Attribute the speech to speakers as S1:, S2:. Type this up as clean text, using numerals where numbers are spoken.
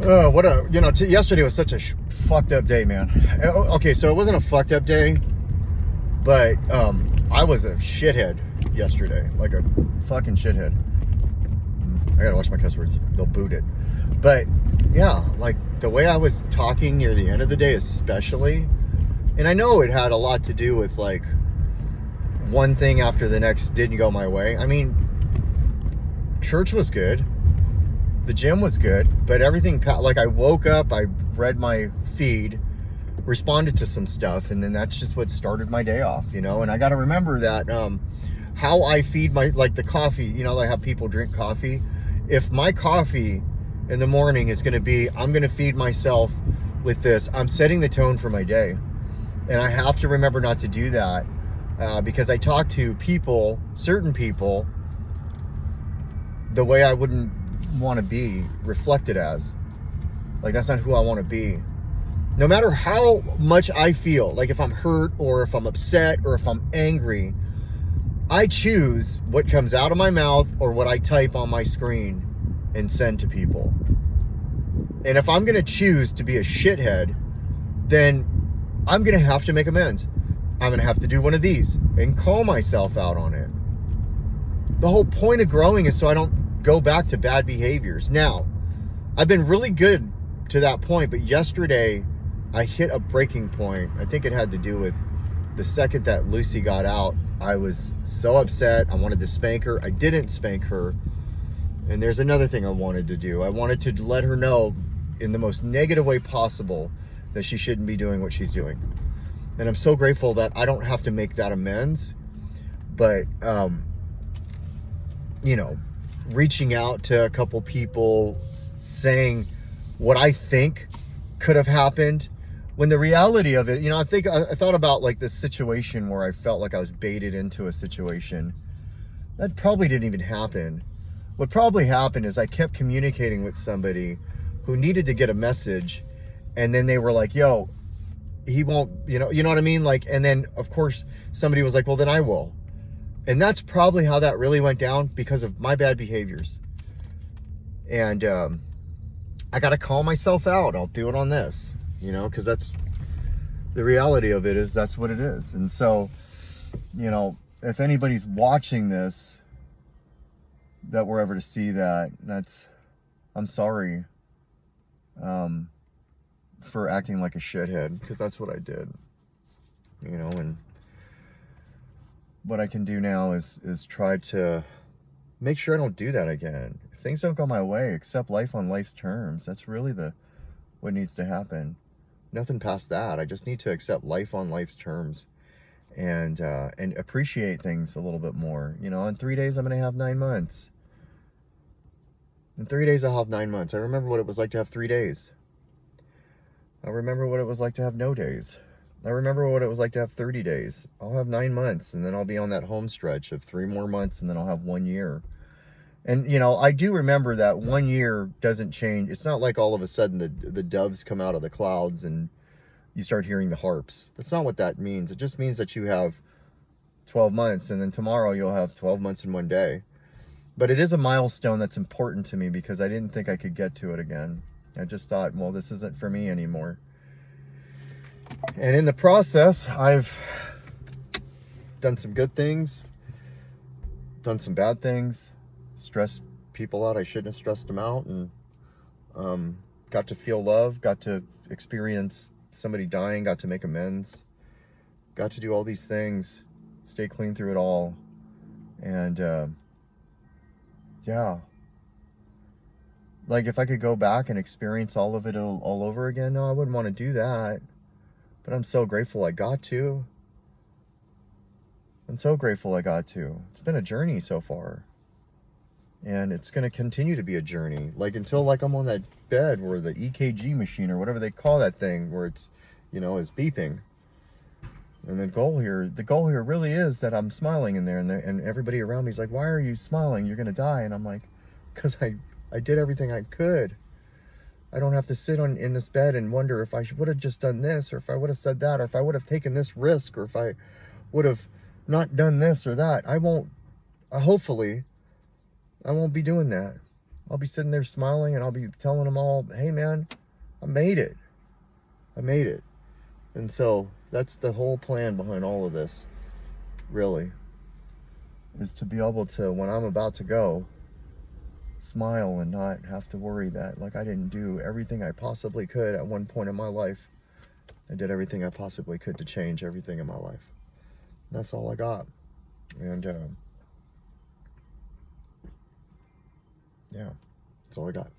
S1: Yesterday was such a fucked up day, man. Okay, so it wasn't a fucked up day, but I was a shithead yesterday, like a fucking shithead. I gotta watch my cuss words; they'll boot it. But yeah, like the way I was talking near the end of the day, especially, and I know it had a lot to do with like one thing after the next didn't go my way. I mean, church was good. The gym was good, but everything, like I woke up, I read my feed, responded to some stuff, and then that's just what started my day off, and I got to remember that how I feed like the coffee, I have people drink coffee. If my coffee in the morning is going to be, I'm going to feed myself with this, I'm setting the tone for my day. And I have to remember not to do that because I talk to people, certain people, the way I wouldn't want to be reflected as. Like, that's not who I want to be. No matter how much I feel, like if I'm hurt or if I'm upset or if I'm angry, I choose what comes out of my mouth or what I type on my screen and send to people. And if I'm going to choose to be a shithead, then I'm going to have to make amends. I'm going to have to do one of these and call myself out on it. The whole point of growing is so I don't go back to bad behaviors. Now, I've been really good to that point, but yesterday I hit a breaking point. I think it had to do with the second that Lucy got out. I was so upset. I wanted to spank her. I didn't spank her. And there's another thing I wanted to do. I wanted to let her know in the most negative way possible that she shouldn't be doing what she's doing. And I'm so grateful that I don't have to make that amends. But, reaching out to a couple people saying what I think could have happened, when the reality of it, I thought about like this situation where I felt like I was baited into a situation. That probably didn't even happen. What probably happened is I kept communicating with somebody who needed to get a message, and then they were like, yo, he won't, you know what I mean? Like, and then of course somebody was like, well, then I will. And that's probably how that really went down, because of my bad behaviors. And I got to call myself out. I'll do it on this, because that's the reality of it, is that's what it is. And so, if anybody's watching this that were ever to see that, I'm sorry for acting like a shithead, because that's what I did, and what I can do now is try to make sure I don't do that again. If things don't go my way, accept life on life's terms. That's really what needs to happen. Nothing past that. I just need to accept life on life's terms and appreciate things a little bit more. In 3 days, I'm going to have 9 months. In 3 days, I'll have 9 months. I remember what it was like to have 3 days. I remember what it was like to have no days. I remember what it was like to have 30 days. I'll have 9 months, and then I'll be on that home stretch of 3 more months, and then I'll have 1 year. And, I do remember that 1 year doesn't change. It's not like all of a sudden the doves come out of the clouds and you start hearing the harps. That's not what that means. It just means that you have 12 months, and then tomorrow you'll have 12 months in 1 day. But it is a milestone that's important to me, because I didn't think I could get to it again. I just thought, well, this isn't for me anymore. And in the process, I've done some good things, done some bad things, stressed people out I shouldn't have stressed them out, and got to feel love, got to experience somebody dying, got to make amends, got to do all these things, stay clean through it all. And yeah, like if I could go back and experience all of it all over again, no, I wouldn't want to do that. But I'm so grateful I got to. I'm so grateful I got to. It's been a journey so far. And it's going to continue to be a journey. Like until I'm on that bed where the EKG machine or whatever they call that thing, where it's, is beeping. And the goal here really is that I'm smiling in there, and everybody around me is like, why are you smiling? You're going to die. And I'm like, because I did everything I could. I don't have to sit in this bed and wonder if I would have just done this, or if I would have said that, or if I would have taken this risk, or if I would have not done this or that. Hopefully, I won't be doing that. I'll be sitting there smiling and I'll be telling them all, hey man, I made it. I made it. And so that's the whole plan behind all of this, really, is to be able to, when I'm about to go, smile and not have to worry that, like, I didn't do everything I possibly could at one point in my life. I did everything I possibly could to change everything in my life. That's all I got. And yeah, that's all I got.